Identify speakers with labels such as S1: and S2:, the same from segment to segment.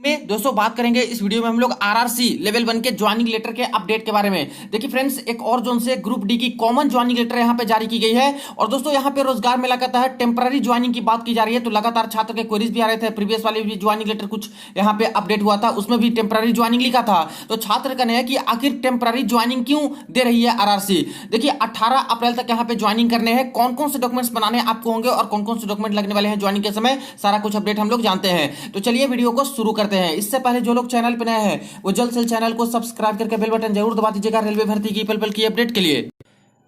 S1: में दोस्तों बात करेंगे इस वीडियो में हम लोग आरआरसी लेवल 1 के ज्वाइनिंग लेटर के अपडेट के बारे में। देखिए फ्रेंड्स, एक और जोन से ग्रुप डी की कॉमन ज्वाइनिंग लेटर यहां पे जारी की गई है। और दोस्तों यहां पे रोजगार मेला का तहत टेम्पररी ज्वाइनिंग की बात की जा रही है, तो लगातार छात्र के क्वेरीज भी आ रहे थे। प्रीवियस वाले भी ज्वाइनिंग लेटर कुछ यहां पे अपडेट हुआ था, उसमें भी टेम्पररी ज्वाइनिंग लिखा था। तो छात्र का है कि आखिर टेम्पररी ज्वाइनिंग क्यों दे रही है आरआरसी। देखिए 18 अप्रैल तक यहां पे ज्वाइनिंग करने हैं। कौन कौन से डॉक्यूमेंट्स बनाने आपको होंगे और कौन कौन से डॉक्यूमेंट लगने वाले हैं ज्वाइनिंग के समय, सारा कुछ अपडेट हम लोग जानते हैं। तो चलिए वीडियो को शुरू करते हैं। इससे पहले जो लोग चैनल पर नए हैं वो जल्द से चैनल को सब्सक्राइब करके बेल बटन जरूर दबा दीजिएगा रेलवे भर्ती की पल पल की अपडेट के लिए।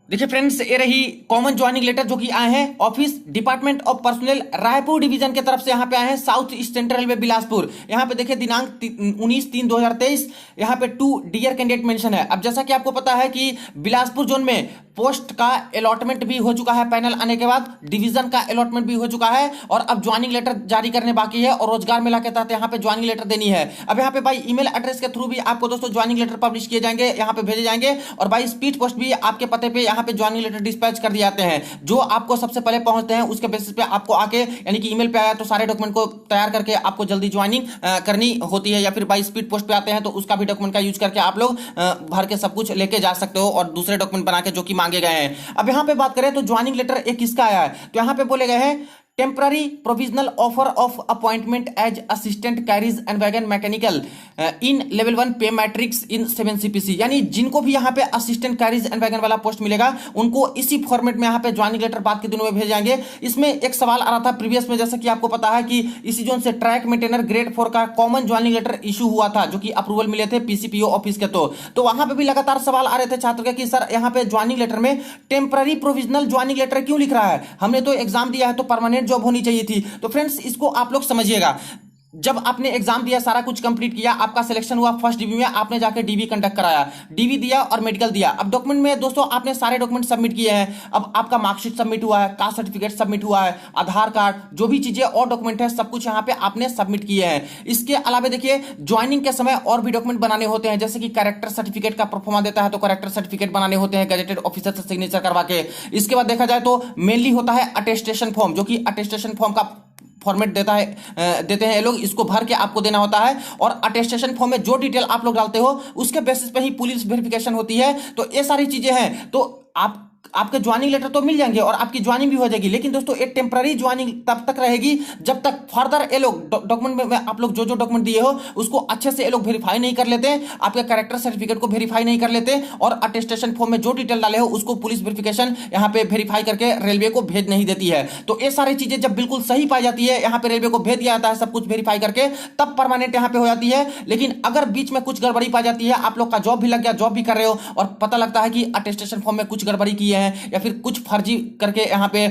S1: देखिए फ्रेंड्स, ये रही कॉमन ज्वाइनिंग लेटर जो कि आए हैं office department of personal Raipur division की तरफ से। यहां पे आए हैं south east central railway Bilaspur. यहां पे देखिए दिनांक 19/3/2023। यहां पे 2 डियर कैंडिडेट मेंशन है। अब जैसा कि आपको पता है कि बिलासपुर जोन में पोस्ट का अलॉटमेंट भी हो चुका है, पैनल आने के बाद डिवीजन का अलॉटमेंट भी हो चुका है और अब ज्वाइनिंग लेटर जारी करने बाकी है और रोजगार मेला के तहत यहाँ पे ज्वाइनिंग लेटर देनी है। अब यहाँ पे बाई ईमेल एड्रेस के थ्रू भी आपको दोस्तों ज्वाइनिंग लेटर पब्लिश किए जाएंगे, यहाँ पे भेजे जाएंगे और बाई स्पीड पोस्ट भी आपके पते पे यहाँ पे ज्वाइनिंग लेटर डिस्पैच कर दिए जाते हैं। जो आपको सबसे पहले पहुंचते हैं उसके बेसिस पे आपको आके यानी कि ईमेल पे आया तो सारे डॉक्यूमेंट को तैयार करके आपको जल्दी ज्वाइनिंग करनी होती है, या फिर बाई स्पीड पोस्ट पे आते हैं तो उसका भी डॉक्यूमेंट का यूज करके आप लोग भर के सब कुछ लेके जा सकते हो और दूसरे डॉक्यूमेंट बना के जो कि मांगे गए हैं। अब यहां पे बात करें तो ज्वाइनिंग लेटर एक किसका आया है, तो यहां पे बोले गए हैं temporary provisional offer of appointment as assistant carriage and wagon mechanical in level 1 pay matrix in 7 CPC। यानी जिनको भी यहाँ पे असिस्टेंट कैरीज एंड वैगन वाला पोस्ट मिलेगा उनको इसी फॉर्मेट में यहाँ पे ज्वाइनिंग लेटर बाद के दिनों में भेज जाएंगे। इसमें एक सवाल आ रहा था प्रीवियस में, जैसा कि आपको पता है कि इसी जोन से ट्रैक मेंटेनर ग्रेड 4 का कॉमन ज्वाइनिंग लेटर इशू हुआ था जो कि अप्रूवल मिले थे पीसीपीओ ऑफिस के। तो वहां पे भी लगातार सवाल आ रहे थे छात्र के कि सर यहाँ पे ज्वाइनिंग लेटर में टेम्पररी प्रोविजनल ज्वाइनिंग लेटर क्यों लिख रहा है, हमने तो एग्जाम दिया है तो परमानेंट जॉब होनी चाहिए थी। तो फ्रेंड्स इसको आप लोग समझिएगा, जब आपने एग्जाम दिया, सारा कुछ कंप्लीट किया, आपका सिलेक्शन हुआ फर्स्ट डीबी में, आपने जाके डीबी कंडक्ट कराया, डीबी दिया और मेडिकल दिया। अब डॉक्यूमेंट में दोस्तों आपने सारे डॉक्यूमेंट सबमिट किए हैं। अब आपका मार्कशीट सबमिट हुआ है, कास्ट सर्टिफिकेट सबमिट हुआ है, आधार कार्ड, जो भी चीजें और डॉक्यूमेंट है सब कुछ यहाँ पे आपने सबमिट किए हैं। इसके अलावा देखिए ज्वाइनिंग के समय और भी डॉक्यूमेंट बनाने होते हैं, जैसे कि कैरेक्टर सर्टिफिकेट का परफॉर्मा देता है तो कैरेक्टर सर्टिफिकेट बनाने होते हैं गजेटेड ऑफिसर से सिग्नेचर करवा के। इसके बाद देखा जाए तो मेनली होता है अटेस्टेशन फॉर्म, जो कि अटेस्टेशन फॉर्म का फॉर्मेट देते हैं ये लोग, इसको भर के आपको देना होता है। और अटेस्टेशन फॉर्म में जो डिटेल आप लोग डालते हो उसके बेसिस पे ही पुलिस वेरिफिकेशन होती है। तो ये सारी चीजें हैं, तो आपके ज्वाइनिंग लेटर तो मिल जाएंगे और आपकी ज्वाइनिंग भी हो जाएगी। लेकिन दोस्तों एक टेम्पररी ज्वाइनिंग तब तक रहेगी जब तक फर्दर ये लोग डॉक्यूमेंट में आप लोग जो डॉक्यूमेंट दिए हो उसको अच्छे से ये लोग वेरीफाई नहीं कर लेते, आपके कैरेक्टर सर्टिफिकेट को वेरीफाई नहीं कर लेते और अटेस्टेशन फॉर्म में जो डिटेल डाले हो उसको पुलिस वेरिफिकेशन यहाँ पे वेरीफाई करके रेलवे को भेज नहीं देती है। तो ये सारी चीजें जब बिल्कुल सही पाई जाती है, यहाँ पे रेलवे को भेज दिया जाता है सब कुछ वेरीफाई करके, तब परमानेंट यहाँ पे हो जाती है। लेकिन अगर बीच में कुछ गड़बड़ी पाई जाती है, आप लोग का जॉब भी लग गया, जॉब भी कर रहे हो और पता लगता है कि अटेस्टेशन फॉर्म में कुछ गड़बड़ी की है या फिर कुछ फर्जी करके यहाँ पे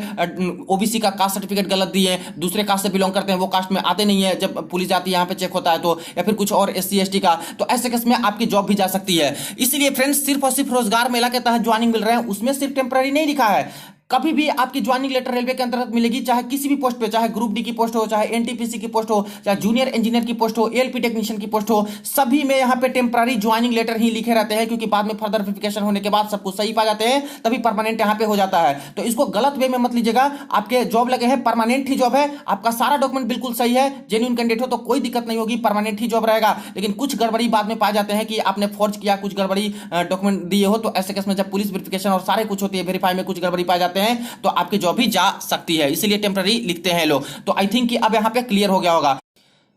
S1: ओबीसी का कास्ट सर्टिफिकेट गलत दिए, दूसरे कास्ट से बिलोंग करते हैं, वो कास्ट में आते नहीं है, जब पुलिस जाती है यहाँ पे चेक होता है तो, या फिर कुछ और एससी एसटी का, तो ऐसे केस में आपकी जॉब भी जा सकती है। इसलिए फ्रेंड्स सिर्फ और सिर्फ रोजगार मेला के तहत ज्वाइनिंग मिल रहे हैं, उसमें सिर्फ टेम्पररी नहीं लिखा है। कभी भी आपकी ज्वाइनिंग लेटर रेलवे के अंतर्गत मिलेगी, चाहे किसी भी पोस्ट पे, चाहे ग्रुप डी की पोस्ट हो, चाहे एनटीपीसी की पोस्ट हो, चाहे जूनियर इंजीनियर की पोस्ट हो, एएलपी टेक्नीशियन की पोस्ट हो, सभी में यहाँ पे टेम्पररी ज्वाइनिंग लेटर ही लिखे रहते हैं, क्योंकि बाद में फर्दर वेरिफिकेशन होने के बाद सब कुछ सही पा जाते हैं तभी परमानेंट यहाँ पे हो जाता है। तो इसको गलत वे में मत लीजिएगा, आपके जॉब लगे हैं, परमानेंट ही जॉब है, आपका सारा डॉक्यूमेंट बिल्कुल सही है, जेन्युइन कैंडिडेट हो तो कोई दिक्कत नहीं होगी, परमानेंट ही जॉब रहेगा। लेकिन कुछ गड़बड़ी बाद में पाए जाते हैं कि आपने फॉर्ज किया, कुछ गड़बड़ी डॉक्यूमेंट दिए हो, तो ऐसे केस में जब पुलिस वेरिफिकेशन और सारे कुछ होती है, वेरीफाई में कुछ गड़बड़ी पाए जाते हैं तो आपकी जॉब भी जा सकती है। इसीलिए टेम्पररी लिखते हैं लोग। तो आई थिंक कि अब यहां पे क्लियर हो गया होगा।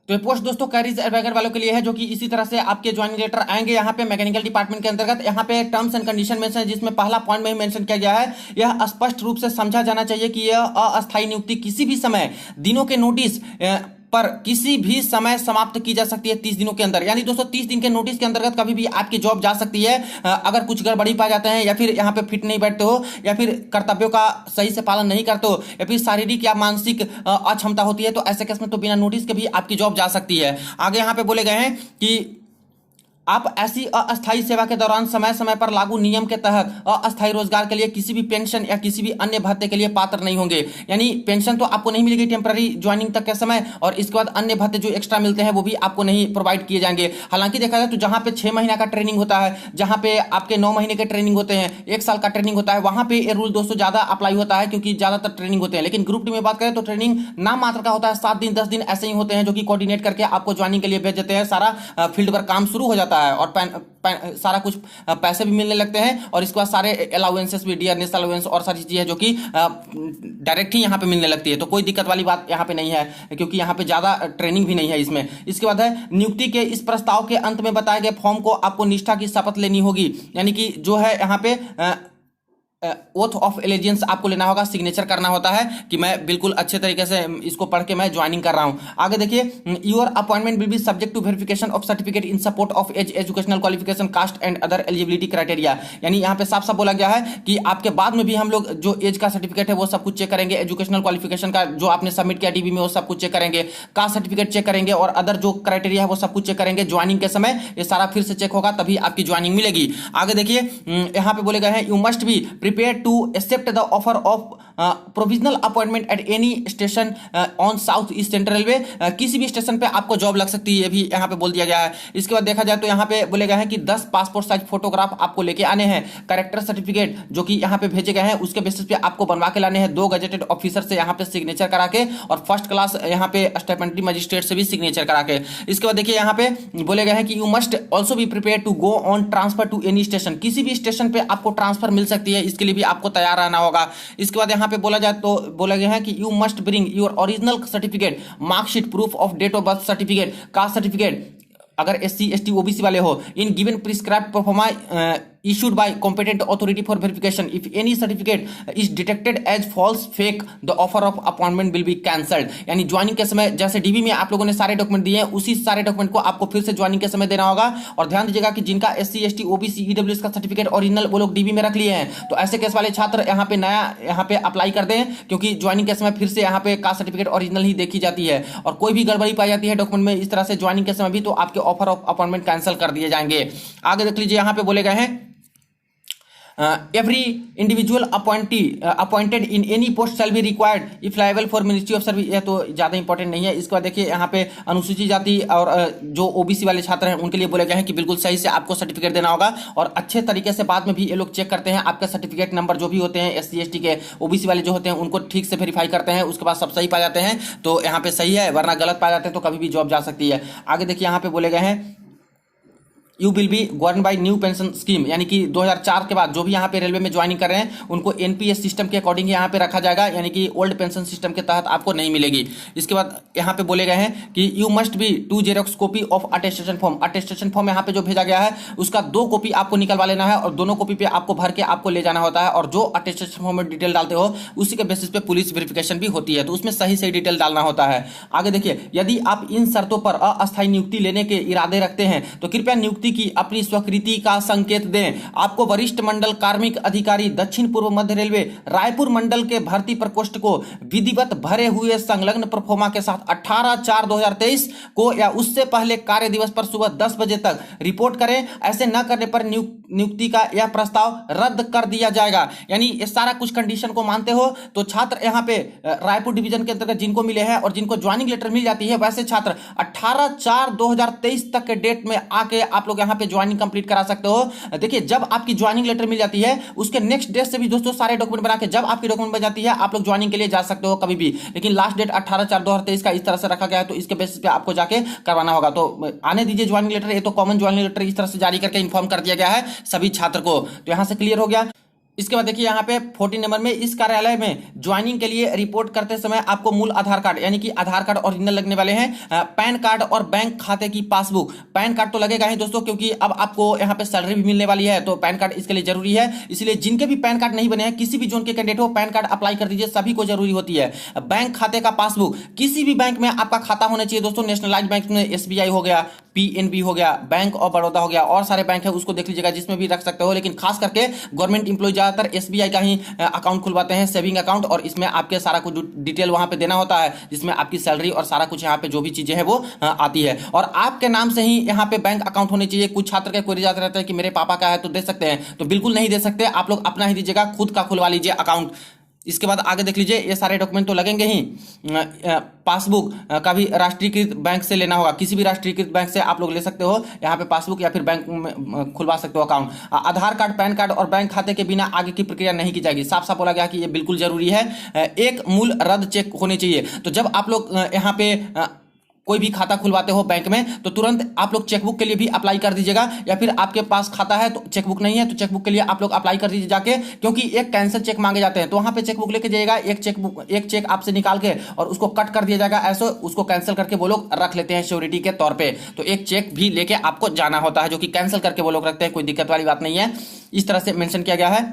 S1: तो ये पोस्ट दोस्तों कैरीज वैगन वालों के लिए है, जो कि इसी तरह से आपके ज्वाइनिंग लेटर आएंगे यहाँ पे मैकेनिकल डिपार्टमेंट के अंतर्गत। यहाँ पे टर्म्स एंड कंडीशन मेंशन है, जिसमें पहला पॉइंट में ही मेंशन किया गया है, यह स्पष्ट रूप से समझा जाना चाहिए कि यह अस्थायी नियुक्ति किसी भी समय दिनों के नोटिस पर किसी भी समय समाप्त की जा सकती है 30 दिनों के अंदर। यानी दोस्तों 30 दिन के नोटिस के अंतर्गत कभी भी आपकी जॉब जा सकती है, अगर कुछ गड़बड़ी पा जाते हैं या फिर यहाँ पे फिट नहीं बैठते हो या फिर कर्तव्यों का सही से पालन नहीं करते हो या फिर शारीरिक या मानसिक अक्षमता होती है, तो ऐसे केस में तो बिना नोटिस के भी आपकी जॉब जा सकती है। आगे यहाँ पे बोले गए हैं कि आप ऐसी अस्थायी सेवा के दौरान समय समय पर लागू नियम के तहत अस्थायी रोजगार के लिए किसी भी पेंशन या किसी भी अन्य भत्ते के लिए पात्र नहीं होंगे। यानी पेंशन तो आपको नहीं मिलेगी टेम्पररी ज्वाइनिंग तक के समय, और इसके बाद अन्य भत्ते जो एक्स्ट्रा मिलते हैं वो भी आपको नहीं प्रोवाइड किए जाएंगे। हालांकि देखा जाए तो जहां पे 6 महीना का ट्रेनिंग होता है, जहां पे आपके 9 महीने के ट्रेनिंग होते हैं, 1 साल का ट्रेनिंग होता है, वहां पे ये रूल दोस्तों ज्यादा अप्लाई होता है क्योंकि ज्यादातर ट्रेनिंग होते हैं। लेकिन ग्रुप डी में बात करें तो ट्रेनिंग नाम मात्र का होता है, 7 दिन 10 दिन ऐसे ही होते हैं जो कि कोऑर्डिनेट करके आपको ज्वाइनिंग के लिए भेज देते हैं। सारा फील्ड पर काम शुरू हो जाता है और सारा कुछ पैसे भी मिलने लगते हैं, और इसके बाद सारे अलाउंसेस भी, डियरनेस अलाउंस और सारी चीजें जो कि डायरेक्ट ही यहाँ पे मिलने लगती है। तो कोई दिक्कत वाली बात यहाँ पे नहीं है क्योंकि यहाँ पे ज्यादा ट्रेनिंग भी नहीं है इसमें। इसके बाद है नियुक्ति के इस प्रस्ताव के अंत में बताए गए फॉर्म को आपको निष्ठा की शपथ लेनी होगी। यानी कि जो है यहाँ पे ओथ ऑफ एलिजियंस आपको लेना होगा, सिग्नेचर करना होता है कि मैं बिल्कुल अच्छे तरीके से इसको पढ़ के मैं ज्वाइनिंग कर रहा हूं। आगे देखिए, your appointment will be subject to verification of certificate in support of age, educational qualification, caste and other eligibility criteria. यानी यहाँ पे साफ साफ बोला गया है कि आपके बाद में भी हम लोग जो एज का सर्टिफिकेट है वो सब कुछ चेक करेंगे, एजुकेशनल क्वालिफिकेशन का जो आपने सबमिट किया डीबी में वो सब कुछ चेक करेंगे, कास्ट सर्टिफिकेट चेक करेंगे, और अदर जो क्राइटेरिया है वो सब कुछ चेक करेंगे। ज्वाइनिंग के समय ये सारा फिर से चेक होगा, तभी आपकी ज्वाइनिंग मिलेगी। आगे देखिए, यहाँ पे बोले गए हैं you must be prepare to accept the offer of provisional appointment at any station on South East Central Railway। किसी भी स्टेशन पे आपको जॉब लग सकती है, ये भी यहाँ पे बोल दिया गया है। इसके बाद देखा जाए तो यहाँ पे बोले गए हैं कि 10 पासपोर्ट साइज फोटोग्राफ आपको लेके आने हैं, कैरेक्टर सर्टिफिकेट जो कि यहाँ पे भेजे गए हैं उसके बेसिस पे आपको बनवा के लाने हैं, 2 गजेटेड ऑफिसर से यहाँ पे सिग्नेचर करा के, और फर्स्ट क्लास यहाँ पे स्टेटमेंट्री मजिस्ट्रेट से भी सिग्नेचर करा के। इसके बाद देखिए यहाँ पे बोले गए हैं कि you must also be prepare to go on transfer to any station. किसी भी स्टेशन पे आपको ट्रांसफर मिल सकती है, इसके लिए भी आपको तैयार रहना होगा। इसके बाद यहाँ पे बोला जाए तो बोला गया है कि you must bring your original certificate, marksheet, proof of date of birth certificate, caste certificate अगर SC ST OBC वाले हो, in given prescribed proforma issued by competent authority for verification. If any certificate is detected as false, fake, the offer of appointment will be cancelled। यानी joining के समय जैसे dB में आप लोगों ने सारे डॉक्यूमेंट दिए हैं, उसी सारे डॉक्यूमेंट को आपको फिर से ज्वाइनिंग के समय देना होगा। और ध्यान दीजिएगा कि जिनका SC ST OBC EWS का सर्टिफिकेट ओरिजिनल वो लोग डीबी में रख लिए हैं, तो ऐसे केस वाले छात्र यहाँ पे नया यहाँ पे अप्लाई कर दें, क्योंकि ज्वाइनिंग के समय फिर से यहाँ पे कास्ट सर्टिफिकेट ओरिजिनल ही देखी जाती है, और कोई भी गड़बड़ी पाई जाती है डॉक्यूमेंट में इस तरह से ज्वाइनिंग के समय भी, तो आपके ऑफर ऑफ अपॉइंटमेंट कैंसिल कर दिए जाएंगे। आगे देख लीजिए, यहाँ पे बोले गए हैं every individual appointed in any post shall be required if liable for ministry of service। यह तो ज्यादा इंपॉर्टेंट नहीं है। इसके बाद देखिए यहाँ पे अनुसूचित जाति और जो ओबीसी वाले छात्र हैं उनके लिए बोले गए हैं कि बिल्कुल सही से आपको सर्टिफिकेट देना होगा, और अच्छे तरीके से बाद में भी ये लोग चेक करते हैं आपके सर्टिफिकेट नंबर जो भी होते हैं SC ST के, ओबीसी वाले जो होते हैं उनको ठीक से वेरीफाई करते हैं, उसके बाद सब सही पाए जाते हैं तो यहाँ पे सही है, वरना गलत पाए जाते हैं तो कभी भी जॉब जा सकती है। आगे देखिए यहाँ पे बोले गए हैं you will be govern by new pension scheme. यानी कि 2004 के बाद जो भी यहाँ पे रेलवे में ज्वाइनिंग कर रहे हैं उनको NPS सिस्टम के अकॉर्डिंग यहाँ पे रखा जाएगा, यानी कि ओल्ड पेंशन सिस्टम के तहत आपको नहीं मिलेगी। इसके बाद यहाँ पे बोले गए हैं कि you must B 2 xerox copy of attestation form. Attestation form यहाँ पे जो भेजा गया है उसका 2 कॉपी आपको निकलवा लेना है, और दोनों कॉपी पे आपको भर के आपको ले जाना होता है, और जो अटेस्टेशन फॉर्म में डिटेल डालते हो उसी के बेसिस पे पुलिस वेरिफिकेशन भी होती है, तो उसमें सही सही डिटेल डालना होता है। आगे देखिए, यदि आप इन शर्तों पर अस्थायी नियुक्ति लेने के इरादे रखते हैं तो कृपया नियुक्ति की अपनी कृति का संकेत दें। आपको वरिष्ठ मंडल कार्मिक अधिकारी दक्षिण पूर्व मध्य रेलवे रायपुर मंडल के भर्ती प्रकोष्ठ को विधिवत भरे हुए संलग्न प्रोफार्मा के साथ 18/4/2023 को या उससे पहले कार्य दिवस पर सुबह 10 बजे तक रिपोर्ट करें। ऐसे न करने पर नियुक्ति का यह प्रस्ताव रद्द कर दिया जाएगा। यानी ये सारा कुछ कंडीशन को मानते हो तो छात्र यहाँ पे रायपुर डिवीजन के अंतर्गत जिनको मिले हैं और जिनको ज्वाइनिंग लेटर मिल जाती है, वैसे छात्र 18/4/2023 तक के डेट में आके आप लोग यहाँ पे ज्वाइनिंग कंप्लीट करा सकते हो। देखिए, जब आपकी ज्वाइनिंग लेटर मिल जाती है उसके नेक्स्ट डेट से भी दोस्तों सारे डॉक्यूमेंट बना के जब आपकी डॉक्यूमेंट बन जाती है आप लोग ज्वाइनिंग के लिए जा सकते हो कभी भी, लेकिन लास्ट डेट 18/4/2023 का इस तरह से रखा गया है, तो इसके बेसिस पे आपको जाके करवाना होगा। तो आने दीजिए ज्वाइनिंग लेटर, ये तो कॉमन ज्वाइनिंग लेटर इस तरह से जारी करके इन्फॉर्म कर दिया गया है सभी छात्र को। तो यहां से क्लियर हो गया। इसके बाद देखिए यहाँ पे 14 नंबर में, इस कार्यालय में ज्वाइनिंग के लिए रिपोर्ट करते समय आपको मूल आधार कार्ड यानी कि आधार कार्ड ओरिजिनल लगने वाले हैं, पैन कार्ड और बैंक खाते की पासबुक। पैन कार्ड तो लगेगा ही दोस्तों, क्योंकि अब आपको यहाँ पे सैलरी भी मिलने वाली है, तो पैन कार्ड इसके लिए जरूरी है। इसलिए जिनके भी पैन कार्ड नहीं बने हैं, किसी भी जोन के कैंडिडेट हो, पैन कार्ड अप्लाई कर दीजिए, सभी को जरूरी होती है। बैंक खाते का पासबुक, किसी भी बैंक में आपका खाता होना चाहिए दोस्तों, नेशनलाइज बैंक में SBI हो गया, PNB हो गया, बैंक ऑफ बड़ौदा हो गया, और सारे बैंक है उसको देख लीजिएगा, जिसमें भी रख सकते हो। लेकिन खास करके गवर्नमेंट इंप्लॉय ज्यादातर SBI का ही अकाउंट खुलवाते हैं, सेविंग अकाउंट, और इसमें आपके सारा कुछ डिटेल वहां पे देना होता है, जिसमें आपकी सैलरी और सारा कुछ यहाँ पे जो भी चीजें हैं वो आती है। और आपके नाम से ही यहाँ पे बैंक अकाउंट होने चाहिए। कुछ छात्र के क्वेरी जाते रहते हैं कि मेरे पापा का है तो दे सकते हैं, तो बिल्कुल नहीं दे सकते, आप लोग अपना ही दीजिएगा, खुद का खुलवा लीजिए अकाउंट। इसके बाद आगे देख लीजिए, ये सारे डॉक्यूमेंट तो लगेंगे ही। पासबुक का भी राष्ट्रीयकृत बैंक से लेना होगा, किसी भी राष्ट्रीयकृत बैंक से आप लोग ले सकते हो यहाँ पे पासबुक, या फिर बैंक में खुलवा सकते हो अकाउंट। आधार कार्ड, पैन कार्ड और बैंक खाते के बिना आगे की प्रक्रिया नहीं की जाएगी। साफ साफ बोला गया कि ये बिल्कुल जरूरी है। एक मूल रद्द चेक होनी चाहिए। तो जब आप लोग यहाँ पे कोई भी खाता खुलवाते हो बैंक में, तो तुरंत आप लोग चेकबुक के लिए भी अप्लाई कर दीजिएगा, या फिर आपके पास खाता है तो चेकबुक नहीं है तो चेकबुक के लिए आप लोग अप्लाई कर दीजिए जाके, क्योंकि एक कैंसिल चेक मांगे जाते हैं, तो वहां पे चेकबुक लेके जाइएगा, एक चेक आपसे निकाल के और उसको कट कर दिया जाएगा, ऐसे उसको कैंसिल करके वो लोग रख लेते हैं श्योरिटी के तौर पे। तो एक चेक भी लेके आपको जाना होता है, जो कि कैंसिल करके वो लोग रखते हैं, कोई दिक्कत वाली बात नहीं है। इस तरह से मेंशन किया गया है।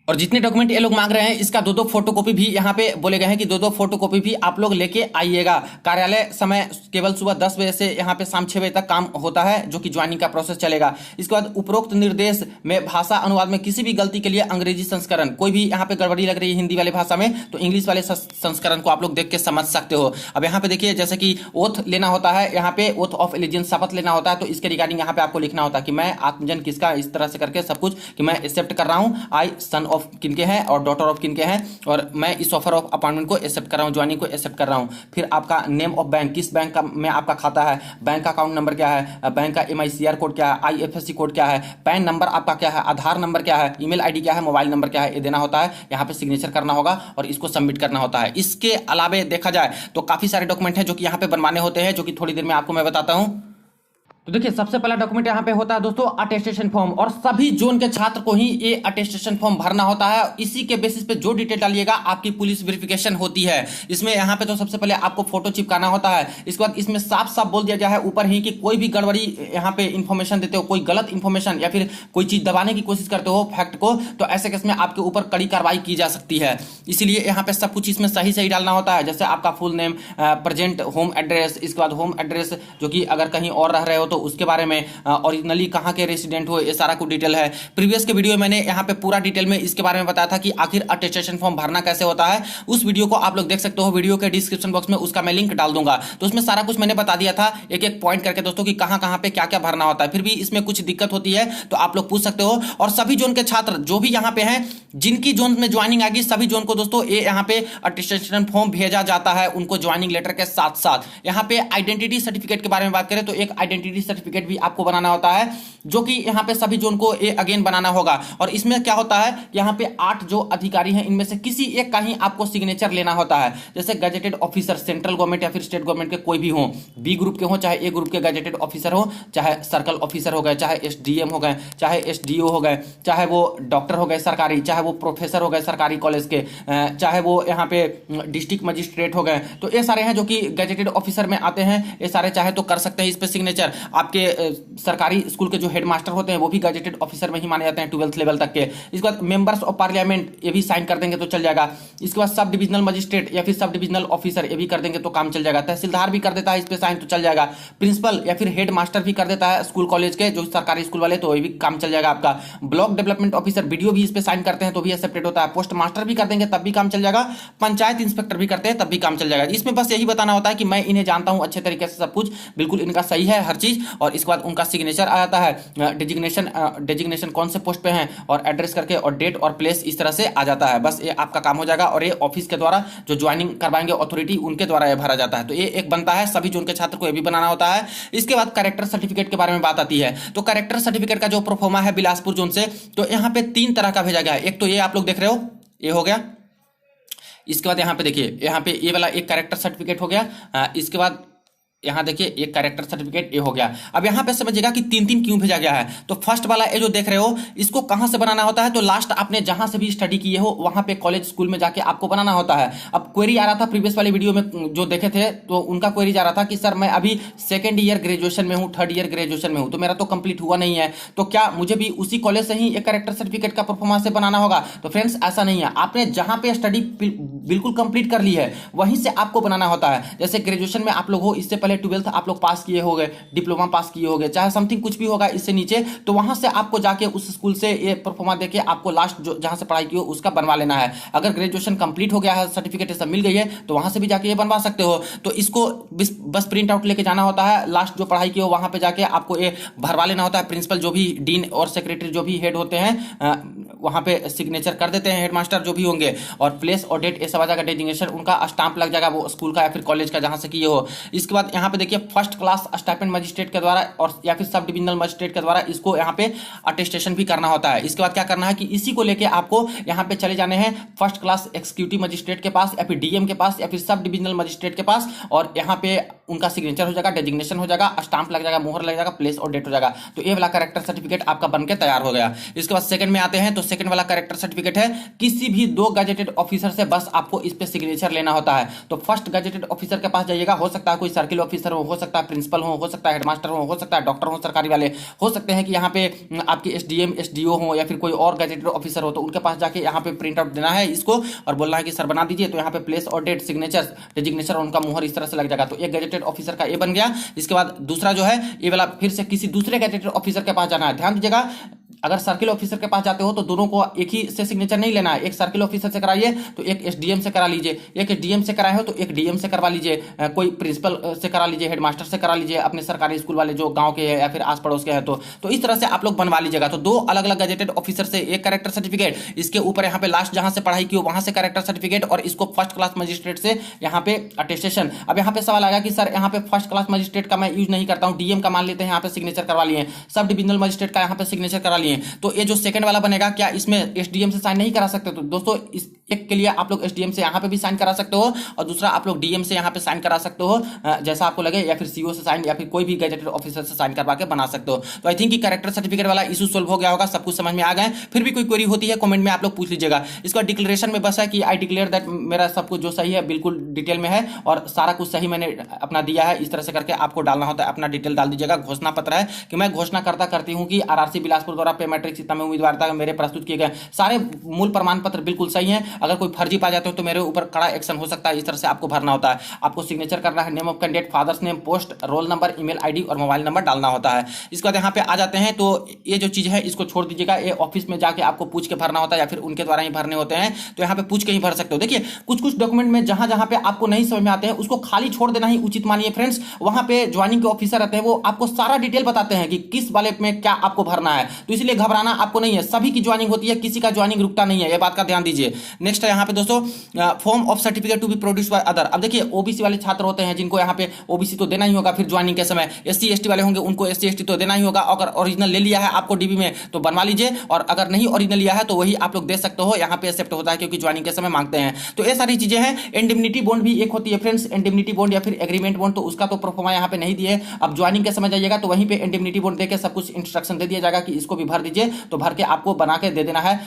S1: और जितने डॉक्यूमेंट ये लोग मांग रहे हैं, इसका दो फोटोकॉपी भी यहाँ पे बोले गए हैं कि दो फोटोकॉपी भी आप लोग लेके आइएगा। कार्यालय समय केवल सुबह 10 बजे से यहाँ पे शाम 6 बजे तक काम होता है, जो कि ज्वाइनिंग का प्रोसेस चलेगा। इसके बाद उपरोक्त निर्देश में भाषा अनुवाद में किसी भी गलती के लिए अंग्रेजी संस्करण, कोई भी यहाँ पे गड़बड़ी लग रही है हिंदी वाले भाषा में, तो इंग्लिश वाले संस्करण को आप लोग देख के समझ सकते हो। अब यहाँ पे देखिए, जैसे कि ओथ लेना होता है, यहाँ पे ओथ ऑफ एलिजियंस, शपथ लेना होता है, तो इसके रिगार्डिंग यहाँ पे आपको लिखना होता है कि मैं आत्मजन किसका, इस तरह से करके सब कुछ कि मैं एक्सेप्ट कर रहा हूँ, आई सन ऑफ किनके हैं और डॉटर ऑफ किनके हैं, और मैं इस ऑफर ऑफ अपॉइंटमेंट को एक्सेप्ट कर रहा हूं, ज्वाइनिंग को एक्सेप्ट कर रहा हूं। फिर आपका नेम ऑफ बैंक, किस बैंक का में आपका खाता है, बैंक का अकाउंट नंबर क्या है, बैंक का MICR कोड क्या है, IFSC कोड क्या है, पैन नंबर आपका क्या है, आधार नंबर क्या है, ईमेल ID क्या है, मोबाइल नंबर क्या है, ये देना होता है। यहाँ पे सिग्नेचर करना होगा और इसको सबमिट करना होता है। इसके अलावा देखा जाए तो काफी सारे डॉक्यूमेंट हैं जो कि यहाँ पे बनवाने होते हैं, जो कि थोड़ी देर में आपको मैं बताता हूँ। तो देखिए, सबसे पहला डॉक्यूमेंट यहाँ पे होता है दोस्तों अटेस्टेशन फॉर्म, और सभी जोन के छात्र को ही ये अटेस्टेशन फॉर्म भरना होता है। इसी के बेसिस पे जो डिटेल डालिएगा आपकी पुलिस वेरिफिकेशन होती है। इसमें यहाँ पे तो सबसे पहले आपको फोटो चिपकाना होता है। इसके बाद इसमें साफ साफ बोल दिया गया है ऊपर ही कि कोई भी गड़बड़ी यहाँ पे इंफॉर्मेशन देते हो, कोई गलत इंफॉर्मेशन या फिर कोई चीज दबाने की कोशिश करते हो फैक्ट को, तो ऐसे केस में आपके ऊपर कड़ी कार्रवाई की जा सकती है। इसीलिए यहाँ पे सब कुछ इसमें सही सही डालना होता है, जैसे आपका full name, present home address, इसके बाद होम एड्रेस जो कि अगर कहीं और रह रहे हो तो उसके बारे में, ओरिजिनली कहां के रेसिडेंट हो, ये सारा कुछ डिटेल है। प्रीवियस के वीडियो में मैंने यहां पे पूरा डिटेल में इसके बारे में बताया था कि आखिर अटेस्टेशन फॉर्म भरना कैसे होता है। उस वीडियो को आप लोग देख सकते हो, वीडियो के डिस्क्रिप्शन बॉक्स में उसका मैं लिंक डाल दूंगा। तो उसमें सारा कुछ मैंने बता दिया था एक एक पॉइंट करके दोस्तों कि कहां कहां पे क्या क्या भरना होता है। फिर भी इसमें कुछ दिक्कत होती है तो आप लोग पूछ सकते हो। और सभी जोन के छात्र जो भी यहां पे हैं, जिनकी जोन में ज्वाइनिंग आएगी, सभी जोन को दोस्तों ये यहां पे अटेस्टेशन फॉर्म भेजा जाता है उनको ज्वाइनिंग लेटर के साथ साथ। यहां पे आइडेंटिटी सर्टिफिकेट के बारे में बात करें तो एक आइडेंटिटी सर्टिफिकेट भी आपको बनाना होता है, जो कि यहां पे सभी जोन को अगेन बनाना होगा। और इसमें क्या होता है, यहां पे 8 जो अधिकारी हैं इनमें से किसी एक का ही आपको सिग्नेचर लेना होता है। जैसे गजेटेड ऑफिसर, सेंट्रल गवर्नमेंट या फिर स्टेट गवर्नमेंट के कोई भी हो, बी ग्रुप के हो चाहे ए ग्रुप के गजेटेड ऑफिसर हो, चाहे सर्कल ऑफिसर हो गए, चाहे SDM हो गए, चाहे SDO हो गए, चाहे वो डॉक्टर हो गए सरकारी, चाहे वो प्रोफेसर हो गए सरकारी कॉलेज के, चाहे वो यहाँ पे डिस्ट्रिक्ट मजिस्ट्रेट हो गए, तो ये सारे हैं जो कि गजेटेड ऑफिसर में आते हैं। ये सारे चाहे तो कर सकते हैं इस पे सिग्नेचर। आपके सरकारी स्कूल के जो हेडमास्टर होते हैं वो भी गजेटेड ऑफिसर में ही माने जाते हैं 12th लेवल तक के। इसके बाद मेंबर्स ऑफ पार्लियामेंट ये भी साइन कर देंगे तो चल जाएगा। इसके बाद सब डिविजनल मजिस्ट्रेट या फिर सब डिविजनल ऑफिसर ये भी कर देंगे तो काम चल जाएगा। तहसीलदार भी कर देता है इस पे साइन तो चल जाएगा। प्रिंसिपल या फिर हेड मास्टर भी कर देता है स्कूल कॉलेज के जो सरकारी स्कूल वाले, तो ये भी काम चल जाएगा आपका। ब्लॉक डेवलपमेंट ऑफिसर BDO भी इस पे साइन करते हैं तो भी एक्सेप्टेड होता है। पोस्ट मास्टर भी कर देंगे तब भी काम चल जाएगा। पंचायत इंस्पेक्टर भी करते हैं तब भी काम चल जाएगा। इसमें बस यही बताना होता है कि मैं इन्हें जानता हूं अच्छे तरीके से, सब कुछ बिल्कुल इनका सही है हर चीज। और इसके बाद उनका सिग्नेचर आ जाता है, डेजिग्नेशन कौन से पोस्ट पे हैं और एड्रेस करके, और डेट और प्लेस इस तरह से आ जाता है। बस ये आपका काम हो जाएगा। और ये ऑफिस के द्वारा जो ज्वाइनिंग करवाएंगे अथॉरिटी, उनके द्वारा ये भरा जाता है। तो ये एक बनता है, सभी जोन के छात्र को ये भी बनाना होता है। इसके बाद कैरेक्टर सर्टिफिकेट के बारे में बात आती है। तो कैरेक्टर सर्टिफिकेट का जो प्रोफार्मा है बिलासपुर जोन से, तो यहाँ पे 3 तरह का भेजा गया है। एक तो ये आप लोग देख रहे हो, ये हो गया। इसके बाद यहाँ पे देखिए, यहाँ पे ये वाला एक कैरेक्टर सर्टिफिकेट हो गया। इसके बाद यहाँ देखिए एक कैरेक्टर सर्टिफिकेट ये हो गया। अब यहाँ पे समझिएगा कि 3-3 क्यों भेजा गया है। तो फर्स्ट वाला ये जो देख रहे हो, इसको कहाँ से बनाना होता है, तो लास्ट आपने जहां से भी स्टडी किए हो वहां पे कॉलेज स्कूल में जाके आपको बनाना होता है। अब क्वेरी आ रहा था प्रीवियस वाली वीडियो में जो देखे थे, तो उनका क्वेरी जा रहा था कि सर मैं अभी 2nd ईयर ग्रेजुएशन में हूँ, 3rd ईयर ग्रेजुएशन में हूँ, तो मेरा तो कंप्लीट हुआ नहीं है, तो क्या मुझे भी उसी कॉलेज से ही एक कैरेक्टर सर्टिफिकेट का परफॉर्मेंस से बनाना होगा? तो फ्रेंड्स ऐसा नहीं है, आपने जहां पे स्टडी बिल्कुल कंप्लीट कर ली है वहीं से आपको बनाना होता है। जैसे ग्रेजुएशन में आप लोग हो, इससे पहले पहले 12th आप लोग पास किए होंगे, डिप्लोमा पास किए होंगे, चाहे समथिंग कुछ भी होगा इससे नीचे, तो वहां से आपको जाके उस स्कूल से ये परफॉर्मा देके आपको लास्ट जो जहां से पढ़ाई की हो उसका बनवा लेना है। अगर ग्रेजुएशन कंप्लीट हो गया है, सर्टिफिकेट सब मिल गई है, तो वहां से भी जाके ये बनवा सकते हो। तो इसको बस प्रिंट आउट लेके जाना होता है, लास्ट जो पढ़ाई की हो वहां पे जाके आपको ये भरवा लेना होता है। प्रिंसिपल जो भी डीन और सेक्रेटरी जो भी हेड होते हैं वहां पे सिग्नेचर कर देते हैं, हेडमास्टर जो भी होंगे, और प्लेस और डेट ये सब आ जाएगा, डेजिग्नेशन उनका स्टाम्प लग जाएगा वो स्कूल का या फिर कॉलेज का जहां से किए हो। इसके बाद यहाँ पे देखिए फर्स्ट क्लास स्टाइपेंड मजिस्ट्रेट के द्वारा और या फिर सब डिविजनल मजिस्ट्रेट के द्वारा इसको यहाँ पे अटेस्टेशन भी करना होता है। इसके बाद क्या करना है कि इसी को लेके आपको यहाँ पे चले जाने हैं फर्स्ट क्लास एक्सिक्यूटिव मजिस्ट्रेट के पास या फिर डीएम के पास या फिर सब डिविजनल मजिस्ट्रेट के पास, और यहाँ पे उनका सिग्नेचर हो जाएगा, डेजिग्नेशन हो जाएगा, स्टाम्प लग जाएगा, मोहर लग जाएगा, प्लेस और डेट हो जाएगा। तो ये वाला कैरेक्टर सर्टिफिकेट आपका बनके तैयार हो गया। इसके बाद सेकंड में आते हैं, तो सेकंड वाला कैरेक्टर सर्टिफिकेट है किसी भी 2 गजेटेड ऑफिसर से बस आपको इस पे सिग्नेचर लेना होता है। तो फर्स्ट गजेटेड ऑफिसर के पास जाइएगा, हो सकता है कोई सर्किल ऑफिसर हो सकता है प्रिंसिपल हो सकता है हेडमास्टर हो सकता है डॉक्टर हो, सरकारी वाले हो सकते हैं कि यहाँ पे आपके एसडीएम एसडीओ हो या फिर कोई और गजेटेड ऑफिसर हो, तो उनके पास जाके यहाँ पे प्रिंट आउट देना है इसको और बोलना है कि सर बना दीजिए। तो यहाँ पे प्लेस और डेट, सिग्नेचर, डेजिग्नेशन और उनका मुहर इस तरह से लग जाएगा। तो एक गजेटेड ऑफिसर का ये बन गया। इसके बाद दूसरा जो है ये वाला फिर से किसी दूसरे गजेटेड ऑफिसर के पास जाना है। ध्यान दीजिएगा, अगर सर्किल ऑफिसर के पास जाते हो तो दोनों को एक ही से सिग्नेचर नहीं लेना है। एक सर्किल ऑफिसर से कराइए तो एक एसडीएम से करा लीजिए, एक एसडीएम से कराए हो तो एक डीएम से करवा लीजिए, कोई प्रिंसिपल से करा लीजिए, हेडमास्टर से करा लीजिए, अपने सरकारी स्कूल वाले जो गांव के हैं या फिर आस पड़ोस के हैं। तो इस तरह से आप लोग बनवा लीजिएगा। तो 2 अलग अलग गजेटेड ऑफिसर से एक कैरेक्टर सर्टिफिकेट, इसके ऊपर यहाँ पे लास्ट जहां से पढ़ाई की हो वहां से कैरेक्टर सर्टिफिकेट, और इसको फर्स्ट क्लास मजिस्ट्रेट से यहाँ पे अटेस्टेशन। अब यहाँ पे सवाल आएगा कि सर यहाँ पे फर्स्ट क्लास मजिस्ट्रेट का मैं यूज नहीं करता हूँ, डीएम का मान लेते हैं यहाँ पे सिग्नेचर करवा लिए, सब डिविजनल मजिस्ट्रेट का यहाँ पे सिग्नेचर करा लिए, तो ये जो सेकंड वाला बनेगा क्या इसमें एसडीएम से साइन नहीं करा सकते? तो दोस्तों इस एक के लिए आप लोग एसडीएम से यहाँ पे भी साइन करा सकते हो और दूसरा आप लोग डीएम से यहाँ पे साइन करा सकते हो, जैसा आपको लगे, या फिर सीओ से साइन या फिर कोई भी गजेटेड ऑफिसर से साइन करवा के बना सकते हो। तो आई थिंक कि कैरेक्टर सर्टिफिकेट वाला इशू सोल्व हो गया होगा, सब कुछ समझ में आ गए। फिर भी कोई क्वेरी होती है कमेंट में आप लोग पूछ लीजिएगा। इसका डिक्लेरेशन में बस है कि आई डिक्लेयर दैट मेरा सब कुछ जो सही है बिल्कुल डिटेल में है और सारा कुछ सही मैंने अपना दिया है। इस तरह से करके आपको डालना होता है, अपना डिटेल डाल दीजिएगा। घोषणा पत्र है कि मैं घोषणा करती हूँ कि आरआरसी बिलासपुर द्वारा पे मैट्रिक सीता में उम्मीदवार मेरे प्रस्तुत किए गए सारे मूल प्रमाण पत्र बिल्कुल सही हैं। अगर कोई फर्जी पा जाते हो तो मेरे ऊपर कड़ा एक्शन हो सकता है। इस तरह से आपको भरना होता है। आपको सिग्नेचर करना है, name of candidate, father's name, post, roll number, email ID और मोबाइल नंबर डालना होता है। इसके बाद यहाँ पे आ जाते हैं, तो ये जो चीज है इसको छोड़ दीजिएगा। ये ऑफिस में जाके आपको पूछ के भरना होता है या फिर उनके द्वारा ही भरने होते हैं, तो यहाँ पे पूछ के ही भर सकते हो। देखिए कुछ डॉक्यूमेंट में जहां जहां पे आपको नहीं समझ में आते हैं उसको खाली छोड़ देना ही उचित मानिए फ्रेंड्स। वहां पे ज्वाइनिंग के ऑफिसर रहते हैं, वो आपको सारा डिटेल बताते हैं कि किस वाले में क्या आपको भरना है, तो इसलिए घबराना आपको नहीं है। सभी की ज्वाइनिंग होती है, किसी का ज्वाइनिंग रुकता नहीं है, ये बात का ध्यान दीजिए। नेक्स्ट है यहाँ पे दोस्तों form of certificate to be produce by other. अब देखिए ओबीसी वाले छात्र होते हैं जिनको यहाँ पे ओबीसी तो देना ही होगा, फिर ज्वाइनिंग के समय एससी एसटी वाले होंगे उनको एससी एसटी तो देना ही होगा। अगर ओरिजिनल ले लिया है आपको डीबी में तो बनवा लीजिए, और अगर नहीं ओरिजिनल लिया है तो वही आप लोग दे सकते हो, यहाँ पे एक्सेप्ट होता है क्योंकि ज्वाइनिंग के समय मांगते हैं। तो ये सारी चीजें हैं। इंडेमनिटी बॉन्ड भी एक होती है फ्रेंड्स, इंडेमनिटी बॉन्ड या फिर एग्रीमेंट बॉन्ड, तो उसका तो प्रोफार्मा यहाँ पे नहीं दिए। अब ज्वाइनिंग के समय जाइएगा तो वहीं पे इंडेमनिटी बॉन्ड देके सब कुछ इंस्ट्रक्शन दे दिया जाएगा कि इसको भी भर दीजिए, तो भर के आपको बना के दे देना है।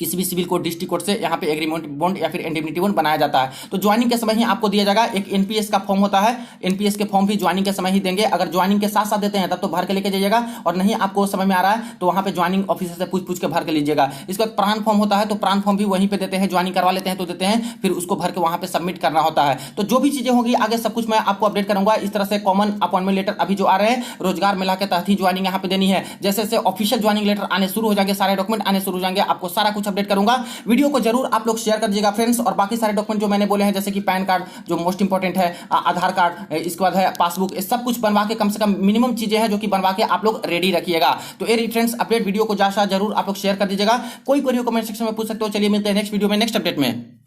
S1: किसी भी सिविल कोर्ट डिस्ट्रिक्ट कोर्ट से यहाँ पे एग्रीमेंट बॉन्ड या फिर इंडेमनिटी बॉन्ड बनाया जाता है। तो ज्वाइनिंग के समय ही आपको दिया जाएगा। एक एनपीएस का फॉर्म होता है, एनपीएस के फॉर्म भी ज्वाइनिंग के समय ही देंगे। अगर ज्वाइनिंग के साथ साथ देते हैं तब तो भर के लेके जाइएगा, और नहीं आपको समझ में आ रहा है तो वहाँ पे ज्वाइनिंग ऑफिसर से पूछ के भर के लीजिएगा। इसके बाद प्राण फॉर्म होता है, तो प्राण फॉर्म भी वहीं पे देते हैं, ज्वाइनिंग करवा लेते हैं तो देते हैं, फिर उसको भर के वहाँ पे सबमिट करना होता है। तो जो भी चीजें होगी आगे सब कुछ मैं आपको अपडेट करूंगा। इस तरह से कॉमन अपॉइंटमेंट लेटर अभी जो आ रहे हैं रोजगार मेला के तहत ही ज्वाइनिंग यहाँ पे देनी है। जैसे जैसे ऑफिशियल ज्वाइनिंग लेटर आने शुरू हो जाएंगे, सारे डॉक्यूमेंट आने शुरू हो जाएंगे, आपको सारा कुछ अपडेट करूंगा। वीडियो को जरूर आप लोग शेयर कर दीजिएगा फ्रेंड्स, और बाकी सारे डॉक्यूमेंट जो मैंने बोले हैं जैसे कि पैन कार्ड जो मोस्ट इंपॉर्टेंट है, आधार कार्ड, इसके बाद है पासबुक, ये सब कुछ बनवा के कम से कम मिनिमम चीजें हैं जो कि बनवा के आप लोग रेडी रखिएगा। तो ये फ्रेंड्स अपडेट वीडियो को जरूर आप लोग शेयर कर दीजिएगा। कोई क्वेरी कमेंट सेक्शन में पूछ सकते हो। चलिए मिलते हैं नेक्स्ट वीडियो में नेक्स्ट अपडेट में।